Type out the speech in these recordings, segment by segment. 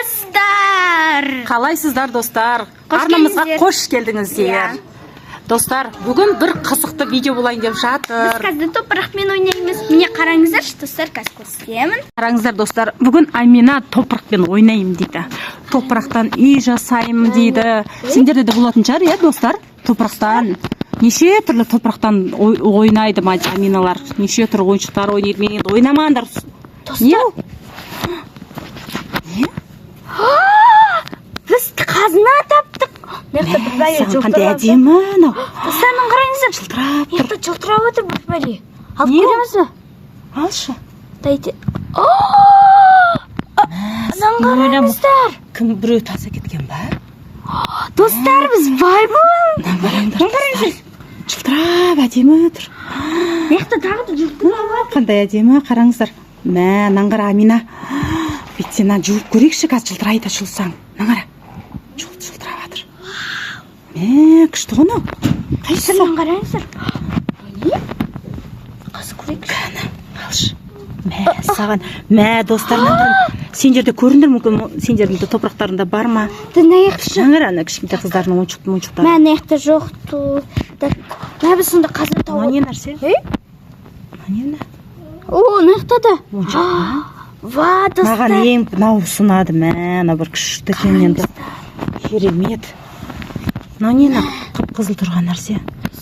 достар! Қалайсыздар достар? Арнамызға қош келдіңіздер. Достар, бүгін бір қызықты видео болайын деп жатыр. Біз қазір топырақпен ойнаймыз. Міне қараңыздаршы достар, қазір көрсетемін. Қараңыздар достар, бүгін Амина топырақпен ойнаймын дейді. Топырақтан үй жасаймын дейді. Сендерде де болатын шығар, иә достар? Топырақтан неше түрлі топырақтан ойнайды Аминалар. Неше түрлі ойыншықтар ойнайды. Мен енді ойнамаңдар. Достар. Біз қазына таптық. Саған қандай әдемі мынау. Достарның қараңыздар. Жылтырап тұр. Жылтырап отыр бір бәле. Алып көреміз бе? Алшы. Дайте. Қараңыздар. Кім біреу таса кеткен ба? Достар, біз бай боламыз. Қараңыздар. Жылтырап әдемі тұр. Мықты тағы да жылтырап. Қандай әдемі, қараңыздар. Мә, наңғара Амина. Бетсен жуып көрейікші, қазір жылтырайды жылсаң. Наңғара. Жылтырап жатыр. Мә, күшті ғыны. Қайсыр қараңыздар. Не? Қазір көрейікші. Қана, алшы. Мә, саған. Мә, достарынан. Сендерде көріндір мүмкін, сендердің топырақтарында бар ма? Наяқшы. Наңғара, кішкентай қыздардың ойыншықтары. Мә, наяқта жоқты. Мә, біз сонда қазір тауып. Не нәрсе? Не? О, наяқта да. Ойыншық. Ва, достар. Маған ең мынау ұсынады. Мә, бір күшті екен енді. Керемет. Мынау не қып-қызыл тұрған нәрсе?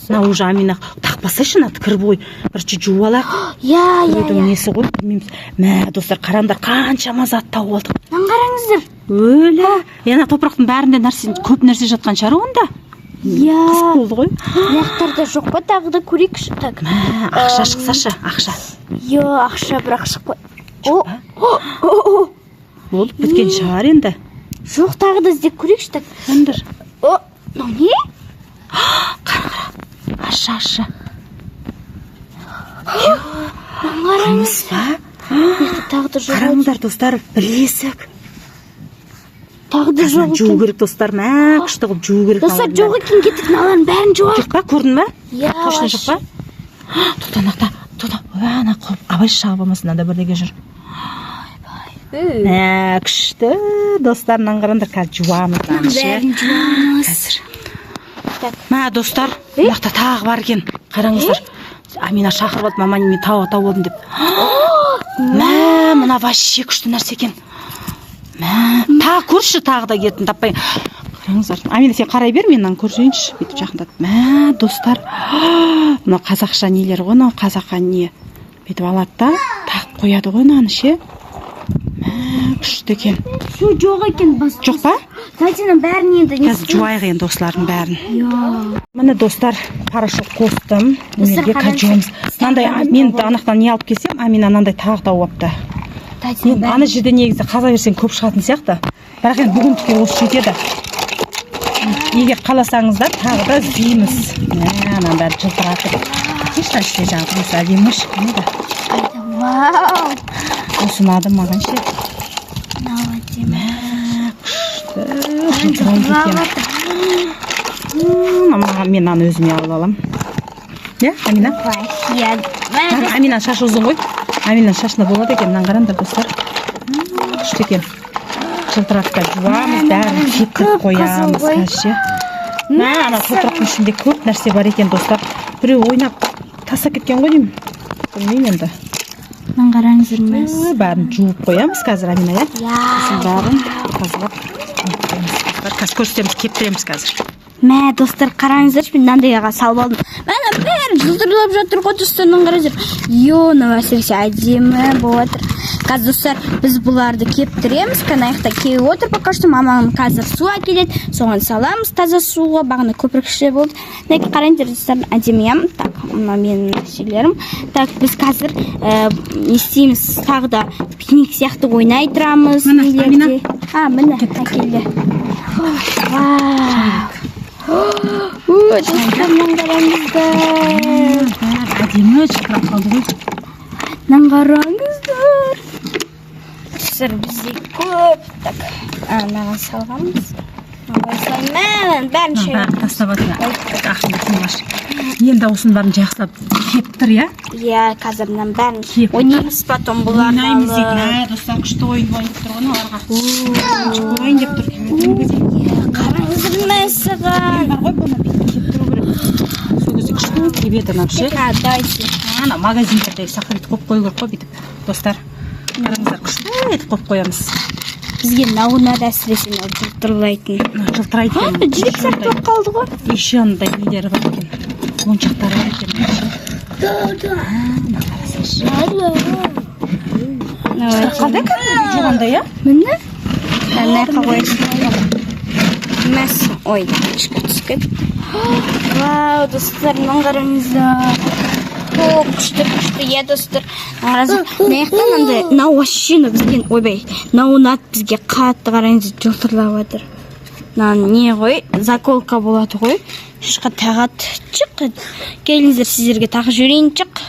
Мынау уже Амина тақпасайшы, кір бой. Бірінші жуалақ. Я. Несі ғой, білмейміз. Мә, достар, қараңдар, қаншама зат тауып алдық. Қараңыздар. Өлі. Ена топырақтың бәрінде көп нәрсе жатқан шығар онда. Қызық болды ғой. Наяқтарда жоқ па, тағы да көрейікші. Мә, ақша шықсашы, ақша. Ақша бірақ шықпай. Болып біткен шығар енді. Жоқ, тағы да іздеп көрейікші. Өндір. Не? Қара. Аша. Қараңыз ба? Тағы да жоқ. Қараңыздар достар, білесік. Тағы да жоқ. Жуу керек достар, мә, күшті қылып жуу керек. Достар, жоқ екен, кеттік, мыналардың бәрін жуайық. Жоқ па, көрдің ба? Точно жоқ па? Тұтанақта, ана қылып, абай шағып алмасына да бірдеге жүр. Мә, күшті достарынан қараңдар, қазір жуамыз. Бәрін жуамыз. Мә, достар, мақта тағы бар екен. Қараңыздар. Амина шақырып алды, мама неме тауып алдым деп. Мә, мына вообще күшті нәрсе екен. Мә, тағы көрші, тағы да кетін таппай. Қараңыздар. Амина, сен қарай бер, менен көрсейінші. Бүйтіп жақындатып. Мә, достар. Мына қазақша нелер ғой, мына қазаққа не. Бүйтіп алады да, тағып қояды ғой, мынаны ше. Мә, күшті екен. Жоқ екен, бас. Жоқ па? Тәтенің бәрін енді не? Қазір жуайық енді осылардың бәрін. Міне достар, порошок қостым. Өнерге қажуымыз. Мынандай, мен анақтан не алып келсем, Амина мынандай тағы тауыпты. Аны жерде негізі қаза берсең көп шығатын сияқты. Бірақ енді бүгін түке осы жетеді. Егер қаласаңыздар, тағы да іздейміз. Мына бәрі жылтыратып. Ешті іште жағымыз әдемі шыққаны. Вау! Осы ұнады маған ше. Мен аны өзіме алып алам. Иә, Амина? Амина шашы ұзын ғой. Амина шашына болады екен, мынаны қараңдар достар. Күшті екен. Жылтыратып жуамыз, бәрін кептіріп қоямыз қазір. Ана топырақтың ішінде көп нәрсе бар екен достар. Біреу ойнап тастап кеткен ғой деймін. Білмеймін енді. Мынаны қараңыздар мәз. Бәрін жуып қоямыз қазір, Амина, иә? Бәрін тазалап. Қазір көрсетеміз, кептіреміз қазір. Мә, достар, қараңыздар, мен мынандайға салып алдым. Мәні бәрі жылтырлап жатыр ғой, достарынан қараңыздар. Мына әсіресе әдемі болып жатыр. Қазір достар, біз бұларды кептіреміз. Қанаяқта кеуіп отыр, пока что маманың қазір су әкеледі. Соған саламыз таза суға, бағана көпіркіші болды. Қараңыздар, достар, әдемі. Так, мына менің нәрселерім. Так, біз қазір не істейміз, тағы да пикник сияқты ойнай тұрамыз. Міне, міне, әкелді. Достарынан қараңыздар. Әдемі шықырап қалды ғой. Мынаны қараңыздар. Достар, бізде көп. Так, мынаған салғанбыз. Мынаған бәрін шайып. Тастап атыр. Ақшында қымаш. Енді осының бәрін жақсылап кеп тұр, иә? Иә, қазір мынаның бәрін Кеп ойнаймыз потом бұларды Ойнаймыз алып. дейік. Достар, күшті ойын ойнап тұр ғой, оларға. Ойын деп тұр. Қараңыздар мәсіған. Бар ғой, бұны кеп тұру керек. Сол кезде күшті кебеді мынау ше. Дайте. Ана магазиндерде сақтап қойып қою керек қой бүйтіп. Достар, қараңыздар, күшті етіп қойып қоямыз. Бізге науына да әсіресе жылтырлайтын. Жылтырайды екен. Жүрек сияқты болып қалды ғой. Еще андай нелері бар екен. Моншақтары бар екен. Қалды екен жуғанда, иә? Міне? Мына қойсын. Мәс. Ой, ішкі түскен. Вау, достар, мынаны қараңыздар. О, күшті, е, достар. Маяқтан андай, мынау вообще бізге, ойбай, мынау ұнат бізге қатты қараңыздар жылтырлап жатыр. Не ғой, заколка болады ғой. Шышқа тағат шық. Келіңіздер, сіздерге тағы жүрейін шық.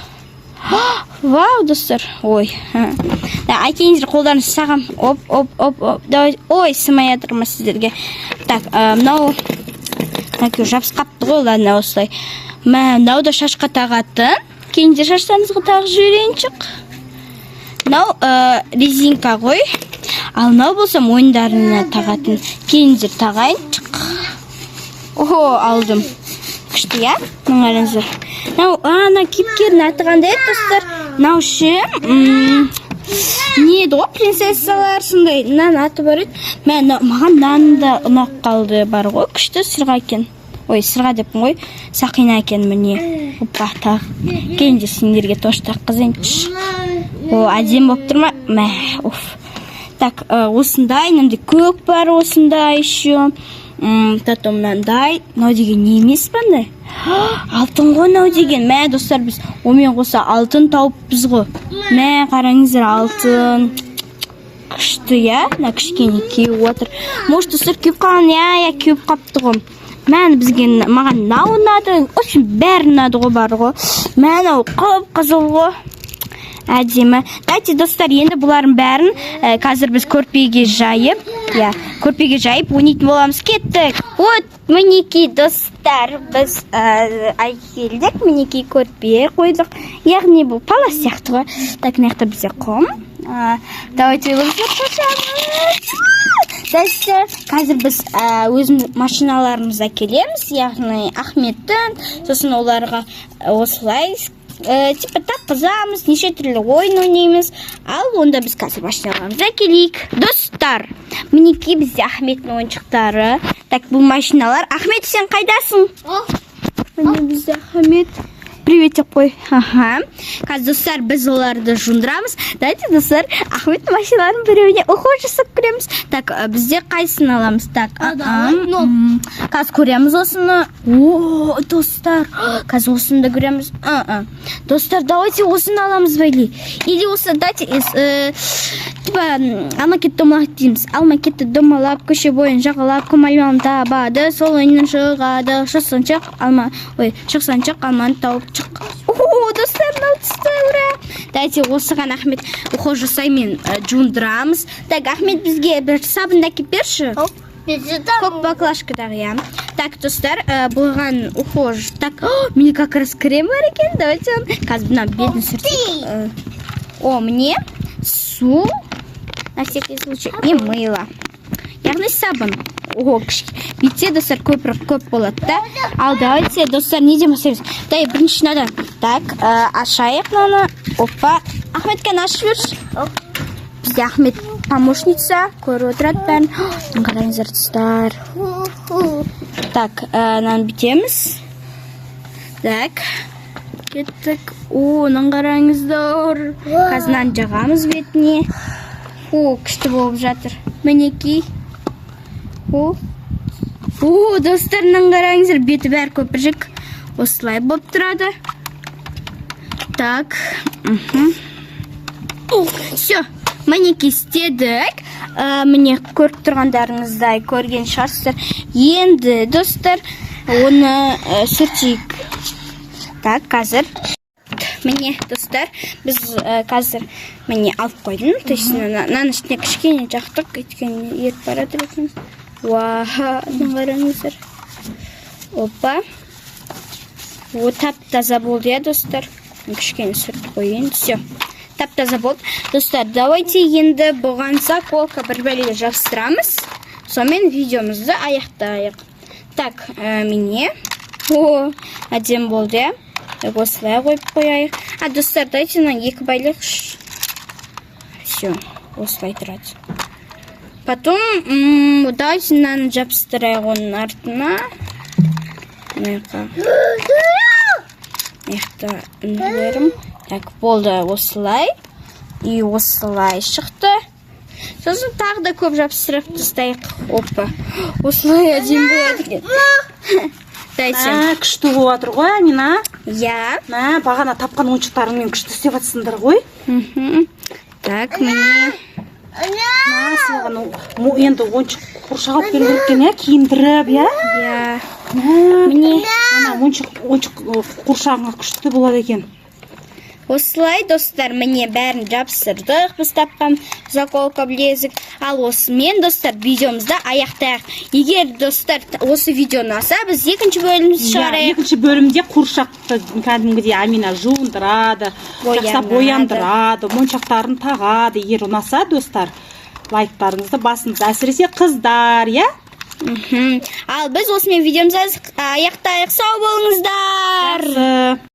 Вау, достар. Ой. Айтайыңыздар, қолдарыңыз сағам. Оп. Ой, сымай жатырмын сіздерге. Так, мынау жабысқапты ғой, ладно, осылай. Мынау да шашқа тағатын. Кейінде шаштарыңызға тағы жүрейін шық. Мынау резинка ғой. Ал мынау болса мойындарына тағатын. Кейінде тағайын шық. Охо, алдым. Күшті, я? Мұңарыңыздар. Мынау, ана кипкерін атығанда еді, достар. Мынау ше, не еді ғой, принцессалар, сондай, нан аты бар еді. Маған нан да ұнақ қалды бар ғой, күшті сырға екен. Ой, сырға деппін ғой, сақина екен міне. Опа, тағы. Кейінде сендерге тош таққызайын. О, әдем болып тұр ма? Мә, оф. Так, осындай, мынандай көк бар осындай еще. Потом мынандай. Мынау деген не емес бандай? Алтын ғой мынау деген. Мә, достар, біз омен қоса алтын тауыппыз ғой. Мә, қараңыздар, алтын. Күшті, я? Мына кішкене кеуіп отыр. Может, достар кеуіп қалған, я кеуіп қапты ғой. Маған мынау ұнады. Очень бәрі ұнады ғой бар ғой. Мынау қып-қызыл ғой. Әдемі. Дайте, достар, енді бұлардың бәрін қазір біз көрпеге жайып, ойнайтын боламыз. Кеттік. Вот, мінекей, достар, біз келдік. Мінекей көрпе қойдық. Яғни бұл палас сияқты ғой. Так, мықты бізде қом. Давайте қошамыз. Достар, қазір біз өзіміз машиналарымызға келеміз, яғни Ахметтің, сосын оларға осылай типа таққызамыз, неше түрлі ойын ойнаймыз. Ал онда біз қазір машиналарымызға келейік. Достар, мінекей бізде Ахметтің ойыншықтары. Так, бұл машиналар. Ахмет, сен қайдасың? Міне бізде Ахмет. Приветик қой. Қазір, достар, біз оларды жуындырамыз. Дайте, достар, Ахмет машиналарын біреуіне уход жасап көреміз. Так, бізде қайсын аламыз? Так, қазір көреміз осыны. О, достар, қазір осыны да көреміз. Достар, давайте осыны аламыз бәйлі. Или осы, дайте, алмакетті домалақ дейміз. Алмакетті домалап, көше бойын жағалап, көмальмалын табады, сол ойынын шығады, шықсан шық, алманы тауып шық. О, достар, мынау түсті, ура! Дайте, осыған Ахмет уход жасай мен жуындырамыз. Так, Ахмет бізге бір сабын да кеп берші. Көк баклажкадағы, я. Так, достар, бұған уход. Так, мені как раз крем бар екен, давайте он. Қазір бұна бетін сүртейік. О, мне су, на всякий случай, и мыло. Яғни сабын. О, бітсе, достар, көп болады, да? Ал, давайте, достар, не дем асырыз? Дай, бірінші надан. Так, ашайық наны. Опа. Ахметке ашып жүрші. Бізде Ахмет помощница. Көріп отырады бәрін. Қараңыздар, достар. Так, наны бітеміз. Так. Кеттік. О, нан қараңыздар. Қазынан жағамыз бетіне. О, күшті болып жатыр. Мінекей. О, достарынан қараңыздар, беті бәрі көпіржік. Осылай болып тұрады. Так. Все, мінекей істедік. Міне көріп тұрғандарыңыздай көрген шығарсыздар. Енді, достар, оны сүртейік. Так, қазір. Міне, достар, біз қазір алып қойдым. То есть, нан ішіне кішкене жақтық, өйткені еріп барады екен. Вау, қараңыздар. Опа. О, тап-таза болды, иә, достар. Кішкене сүріп қойын. Все. Тап-таза болды. Достар, давайте енді бұған заколка бір бәлеге жабыстырамыз. Сонымен видеомызды аяқтайық. Так, міне. О, әдем болды, иә. Осылай қойып қояйық. Достар, дайте мына екі байлық. Все, осылай тұрады. Потом, давайте мынаны жабыстырайық оның артына. Мықты үнділерім. Так, болды осылай. И осылай шықты. Сосын тағы да көп жабыстырып тастайық. Опа. Осылай әдем болады екен. Дайте. Күшті болып жатыр ғой, Амина. Я. Бағана тапқан ойыншықтарыңмен күшті істеп жатсыңдар ғой. Так, міне. Саған енді ойыншық қоршақ алып беру керек екен, киіндіріп, иә? Я. Міне. Ана ойыншық қоршағыңа күшті болады екен. Осылай, достар, міне бәрін жабыстырдық. Біз тапқан заколка білезік. Ал осымен, достар, видеомызды аяқтайық. Егер, достар, осы видео ұнаса, біз екінші бөлімді шығарайық. Екінші бөлімде қоршақты кәдімгідей Амина жуындырады, жақсап бояндырады, моншақтарын тағады. Егер ұнаса, достар, лайктарыңызды басыңыз, әсіресе қыздар, иә? Ал біз осымен видеомызды аяқтайық. Сау болыңыздар.